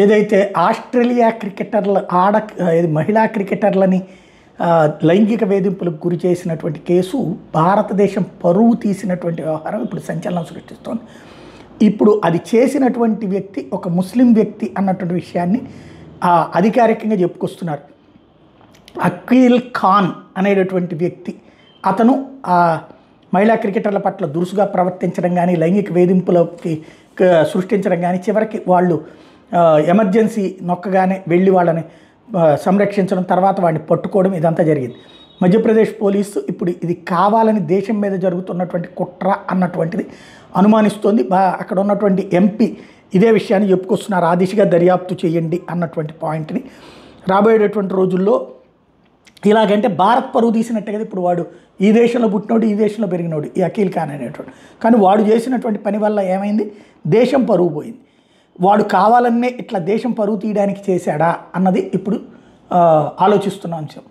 ఏదైతే ఆస్ట్రేలియా క్రికెటర్ల మహిళా క్రికెటర్లని లైంగిక వేధింపులకు గురి చేసినటువంటి కేసు భారతదేశం పరువు తీసినటువంటి వ్యవహారం ఇప్పుడు సంచలనం సృష్టిస్తోంది. ఇప్పుడు అది చేసినటువంటి వ్యక్తి ఒక ముస్లిం వ్యక్తి అన్నటువంటి విషయాన్ని అధికారికంగా చెప్పుకొస్తున్నారు. అఖిల్ ఖాన్ అనేటటువంటి వ్యక్తి అతను మహిళా క్రికెటర్ల పట్ల దురుసుగా ప్రవర్తించడం కానీ లైంగిక వేధింపులకి సృష్టించడం కానీ చివరికి వాళ్ళు ఎమర్జెన్సీ నొక్కగానే వెళ్ళి వాళ్ళని సంరక్షించడం తర్వాత వాడిని పట్టుకోవడం ఇదంతా జరిగింది. మధ్యప్రదేశ్ పోలీసు ఇప్పుడు ఇది కావాలని దేశం మీద జరుగుతున్నటువంటి కుట్ర అన్నటువంటిది అనుమానిస్తోంది. అక్కడ ఉన్నటువంటి ఎంపీ ఇదే విషయాన్ని చెప్పుకొస్తున్నారు. ఆ దిశగా దర్యాప్తు చేయండి అన్నటువంటి పాయింట్ని రాబోయేటటువంటి రోజుల్లో ఇలాగంటే భారత్ పరువు తీసినట్టే కదా. ఇప్పుడు వాడు ఈ దేశంలో పుట్టినోడు ఈ దేశంలో పెరిగినోడు ఈ అఖిల్ ఖాన్ అనేటువంటి, కానీ వాడు చేసినటువంటి పని వల్ల ఏమైంది, దేశం పరువు పోయింది. వాడు కావాలనే ఇట్లా దేశం పరువు తీయడానికి చేశాడా అన్నది ఇప్పుడు ఆలోచిస్తున్న అంశం.